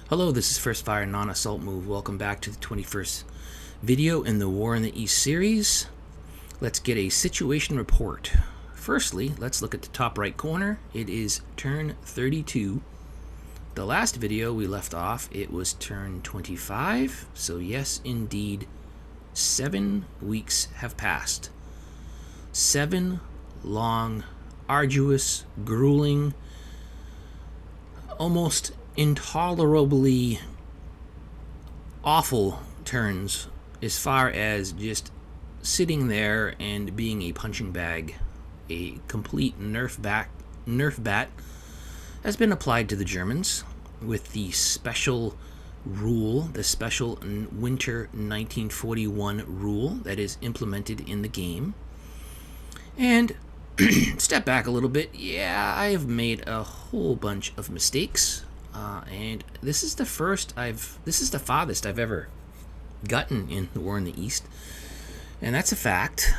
Hello, this is First Fire Non-Assault Move. Welcome back to the 21st video in the War in the East series. Let's get a situation report. Firstly, let's look at the top right corner. It is turn 32. The last video we left off, it was turn 25. So yes, indeed, 7 weeks have passed. 7 long, arduous, grueling, almost intolerably awful turns as far as just sitting there and being a punching bag. A complete nerf bat has been applied to the Germans with the special rule, the special winter 1941 rule that is implemented in the game. And step back a little bit. Yeah, I have made a whole bunch of mistakes, and this is the farthest I've ever gotten in the War in the East, and that's a fact.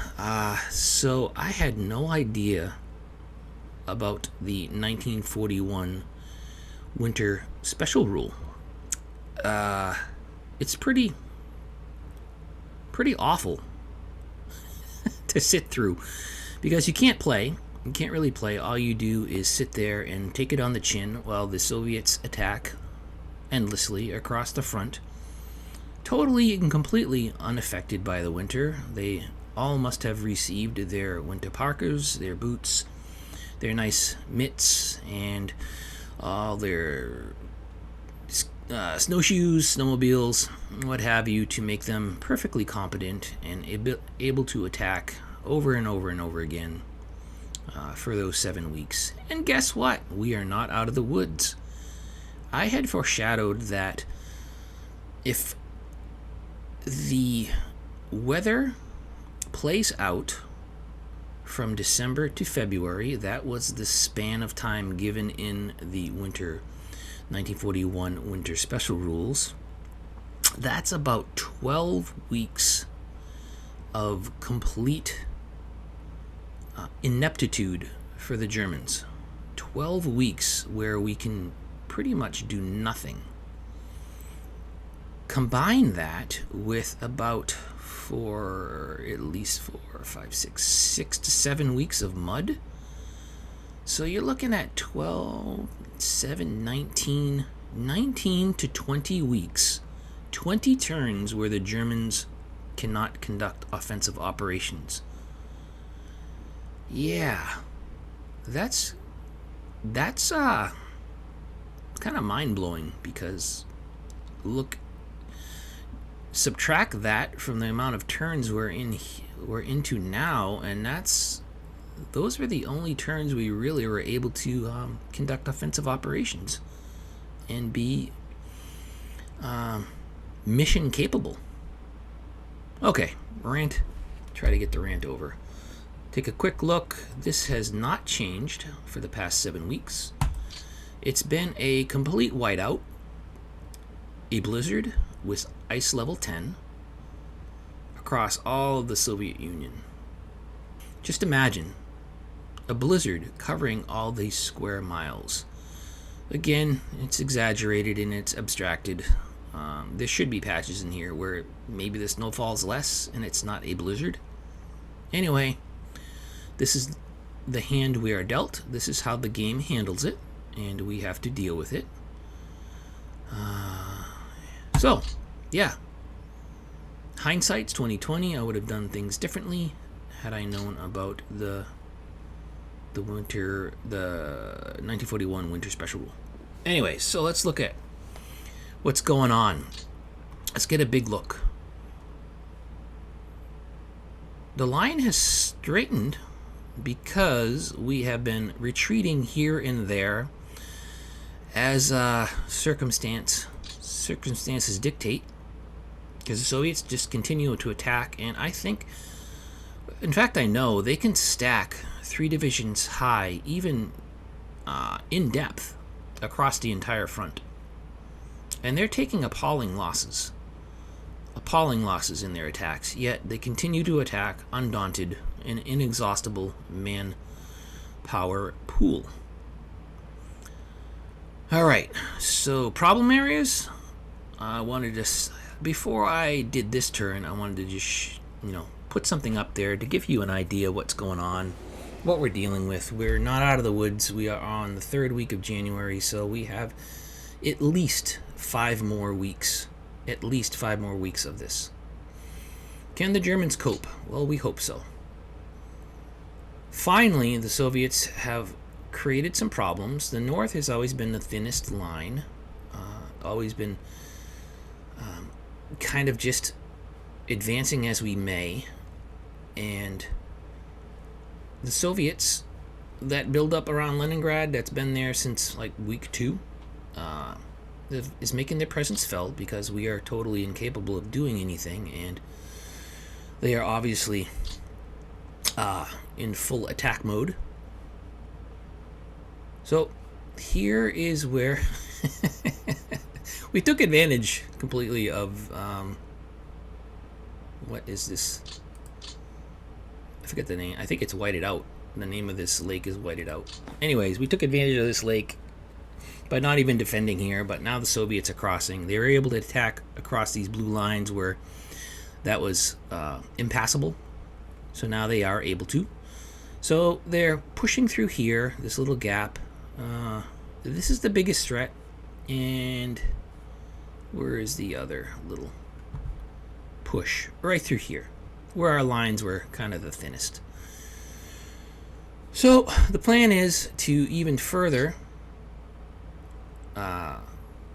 So I had no idea about the 1941 winter special rule. It's pretty awful to sit through. Because you can't really play. All you do is sit there and take it on the chin while the Soviets attack endlessly across the front. Totally and completely unaffected by the winter. They all must have received their winter parkas, their boots, their nice mitts, and all their snowshoes, snowmobiles, what have you, to make them perfectly competent and able to attack over and over and over again for those 7 weeks. And guess what? We are not out of the woods. I had foreshadowed that if the weather plays out from December to February, that was the span of time given in the winter 1941 winter special rules. That's about 12 weeks of complete ineptitude for the Germans. 12 weeks where we can pretty much do nothing. Combine that with about at least 4, 5, 6 to 7 weeks of mud. So you're looking at 12, 7, 19 to 20 weeks. 20 turns where the Germans cannot conduct offensive operations. Yeah, that's kind of mind-blowing, because subtract that from the amount of turns we're into now, and those were the only turns we really were able to conduct offensive operations and be mission capable. Okay, rant. Try to get the rant over. Take a quick look. This has not changed for the past 7 weeks. It's been a complete whiteout, a blizzard with ice level 10 across all of the Soviet Union. Just imagine a blizzard covering all these square miles. Again, it's exaggerated and it's abstracted. There should be patches in here where maybe the snow falls less and it's not a blizzard. Anyway, this is the hand we are dealt. This is how the game handles it, and we have to deal with it. So, yeah. Hindsight's 2020. I would have done things differently had I known about the 1941 winter special rule. Anyway, so let's look at what's going on. Let's get a big look. The line has straightened because we have been retreating here and there as circumstances dictate, because the Soviets just continue to attack, and I think, in fact I know, they can stack 3 divisions high, even in depth, across the entire front. And they're taking appalling losses in their attacks, yet they continue to attack undaunted, an inexhaustible manpower pool. All right, so problem areas. I wanted to, before I did this turn, I wanted to just, put something up there to give you an idea what's going on, what we're dealing with. We're not out of the woods. We are on the third week of January, so we have at least 5 more weeks. At least 5 more weeks of this. Can the Germans cope? Well, we hope so. Finally, the Soviets have created some problems. The North has always been the thinnest line, always been kind of just advancing as we may. And the Soviets that build up around Leningrad, that's been there since like week 2, is making their presence felt because we are totally incapable of doing anything, and they are obviously in full attack mode. So here is where we took advantage completely of what is this? I forget the name. I think it's Whited Out. The name of this lake is Whited Out. Anyways, we took advantage of this lake by not even defending here, but now the Soviets are crossing. They were able to attack across these blue lines where that was impassable. So now they are able to. So they're pushing through here, this little gap. This is the biggest threat. And where is the other little push? Right through here, where our lines were kind of the thinnest. So the plan is to even further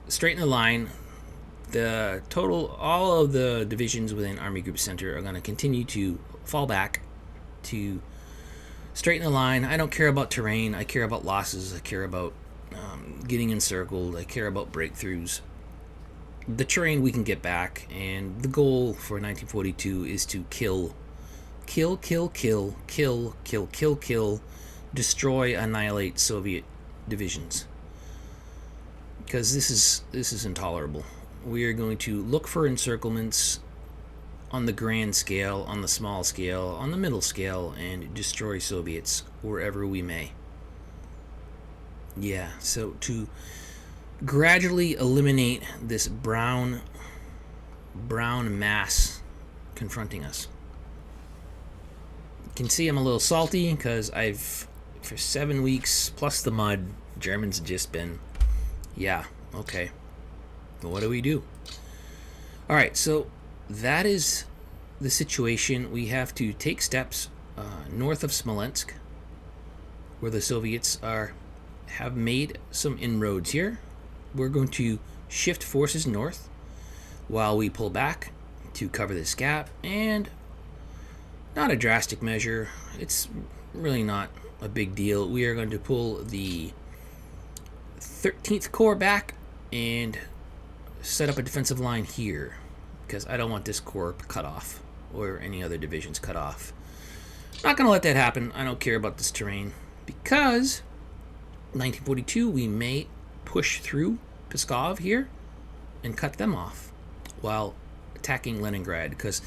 straighten the line. The total, all of the divisions within Army Group Center are going to continue to fall back to straighten the line. I don't care about terrain. I care about losses. I care about getting encircled. I care about breakthroughs. The terrain we can get back, and the goal for 1942 is to kill, destroy, annihilate Soviet divisions. Because this is intolerable. We are going to look for encirclements on the grand scale, on the small scale, on the middle scale, and destroy Soviets wherever we may. Yeah, so to gradually eliminate this brown mass confronting us. You can see I'm a little salty because for 7 weeks plus the mud, Germans have just been, yeah, okay. Well, what do we do? All right, so that is the situation. We have to take steps north of Smolensk, where the Soviets have made some inroads here. We're going to shift forces north while we pull back to cover this gap, and not a drastic measure. It's really not a big deal. We are going to pull the 13th Corps back and set up a defensive line here because I don't want this corps cut off or any other divisions cut off. Not going to let that happen. I don't care about this terrain because 1942 we may push through Pskov here and cut them off while attacking Leningrad, because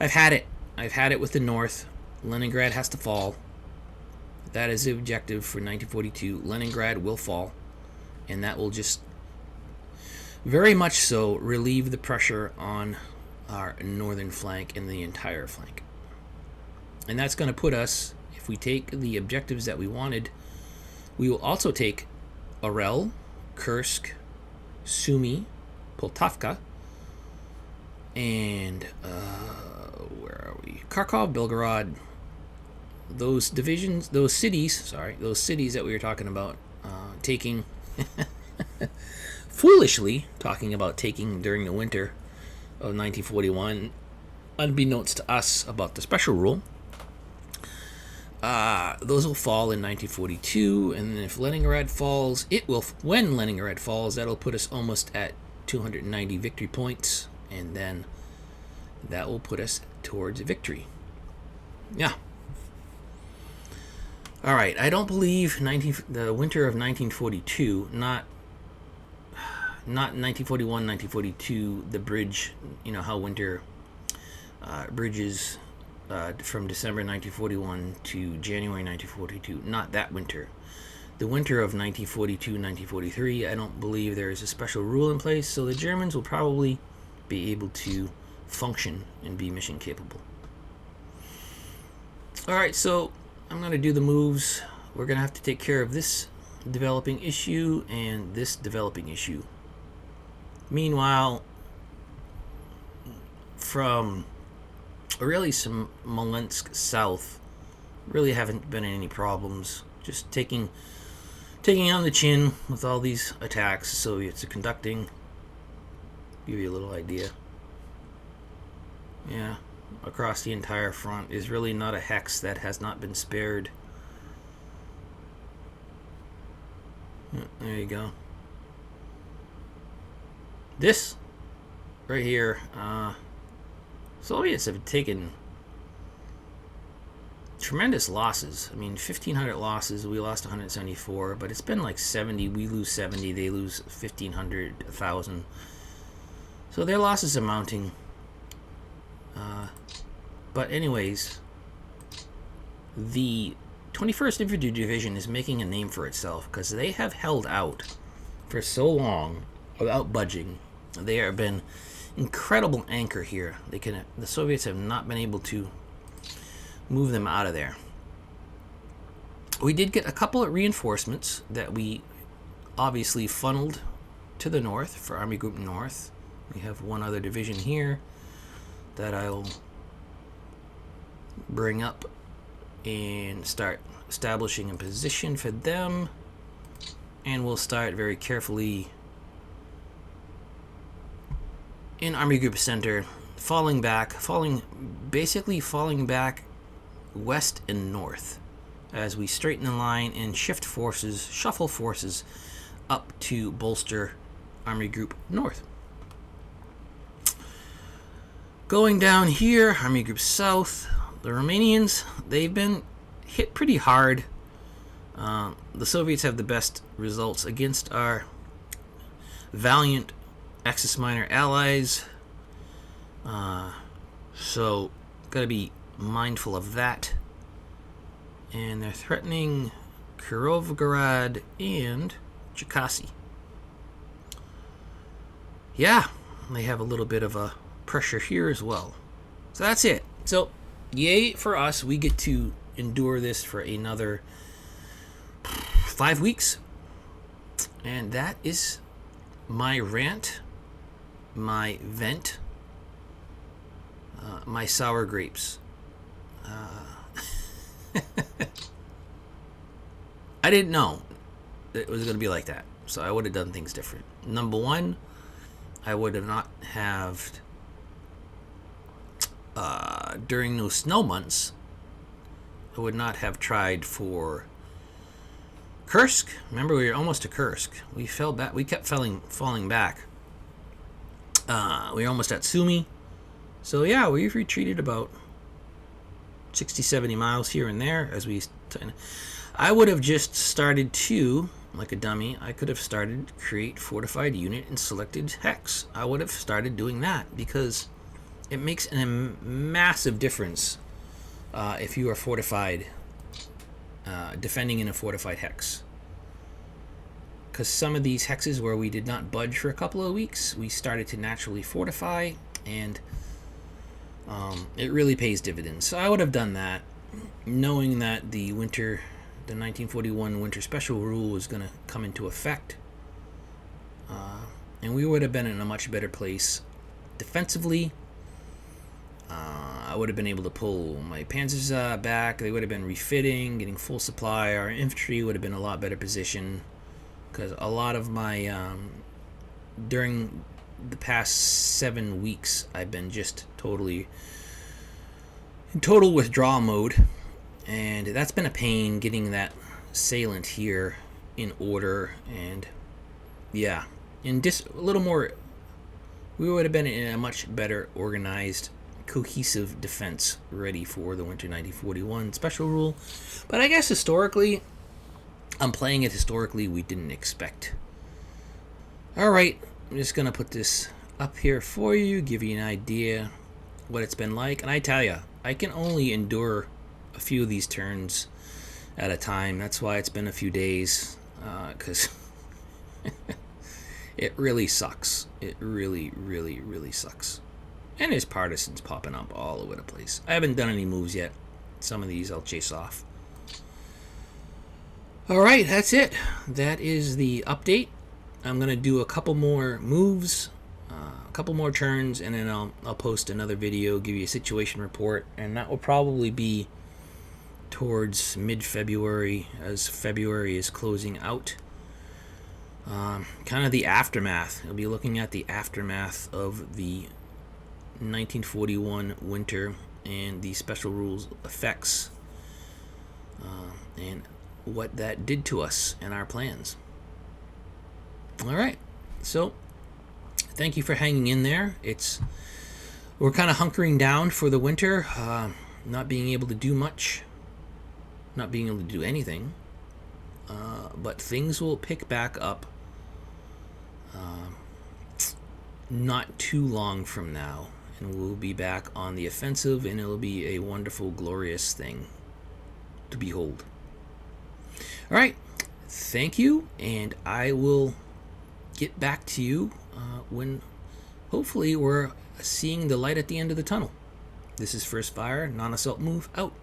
I've had it with the North. Leningrad has to fall. That is the objective for 1942. Leningrad will fall, and that will just very much so relieve the pressure on our northern flank and the entire flank. And that's going to put us, if we take the objectives that we wanted, we will also take Orel, Kursk, Sumy, Poltavka, and where are we? Kharkov, Belgorod. Those divisions, those cities that we were talking about taking, foolishly talking about taking during the winter of 1941, unbeknownst to us about the special rule. Those will fall in 1942, and then if Leningrad falls, when Leningrad falls, that'll put us almost at 290 victory points, and then that will put us towards victory. Yeah. All right, I don't believe the winter of 1942, not 1941, 1942, the bridge, how winter bridges from December 1941 to January 1942, not that winter. the winter of 1942-1943, I don't believe there is a special rule in place, so the Germans will probably be able to function and be mission capable. Alright, so I'm going to do the moves. We're going to have to take care of this developing issue and this developing issue. Meanwhile, from really Smolensk south, really haven't been any problems. Just taking on the chin with all these attacks the Soviets are conducting. Give you a little idea. Yeah, across the entire front is really not a hex that has not been spared. Yeah, there you go. This right here, Soviets have taken tremendous losses. I mean, 1,500 losses. We lost 174, but it's been like 70. We lose 70. They lose 1,500, 1,000. So their losses are mounting. But anyways, the 21st Infantry Division is making a name for itself because they have held out for so long without budging. They have been incredible anchor here. The Soviets have not been able to move them out of there. We did get a couple of reinforcements that we obviously funneled to the north for Army Group North. We have one other division here that I'll bring up and start establishing a position for them, and we'll start very carefully in Army Group Center, falling back west and north as we straighten the line and shuffle forces up to bolster Army Group North. Going down here, Army Group South, the Romanians, they've been hit pretty hard. The Soviets have the best results against our valiant Axis Minor allies. So, gotta be mindful of that. And they're threatening Kirovograd and Cherkasy. Yeah, they have a little bit of a pressure here as well. So that's it. So, yay for us. We get to endure this for another 5 weeks. And that is my rant, my vent, my sour grapes. I didn't know it was going to be like that, so I would have done things different. Number one, I would have not have during those snow months, I would not have tried for Kursk. Remember, we were almost to Kursk. We fell back. We kept falling back. We were almost at Sumy. So yeah, we've retreated about 60, 70 miles here and there as we. I would have just started to, like a dummy, I could have started create fortified unit and selected hex. I would have started doing that because it makes a massive difference if you are fortified, defending in a fortified hex. Because some of these hexes where we did not budge for a couple of weeks, we started to naturally fortify, and it really pays dividends. So I would have done that, knowing that the 1941 winter special rule was going to come into effect, and we would have been in a much better place defensively. I would have been able to pull my panzers back. They would have been refitting, getting full supply. Our infantry would have been in a lot better position, because a lot of my during the past 7 weeks I've been just totally in total withdrawal mode, and that's been a pain getting that salient here in order. And yeah, in a little more, we would have been in a much better organized, cohesive defense ready for the winter 1941 special rule. But I guess historically, I'm playing it historically, we didn't expect. Alright, I'm just going to put this up here for you, give you an idea what it's been like. And I tell you, I can only endure a few of these turns at a time. That's why it's been a few days, because it really sucks. It really, really, really sucks. And there's partisans popping up all over the place. I haven't done any moves yet. Some of these I'll chase off. Alright, that's it. That is the update. I'm going to do a couple more moves, a couple more turns, and then I'll post another video, give you a situation report, and that will probably be towards mid-February, as February is closing out. Kind of the aftermath. You'll be looking at the aftermath of the 1941 winter and the special rules effects, and what that did to us and our plans. Alright, so thank you for hanging in there. We're kind of hunkering down for the winter, not being able to do much, not being able to do anything, but things will pick back up not too long from now, and we'll be back on the offensive, and it'll be a wonderful, glorious thing to behold. All right, thank you, and I will get back to you when hopefully we're seeing the light at the end of the tunnel. This is First Fire, non-assault move, out.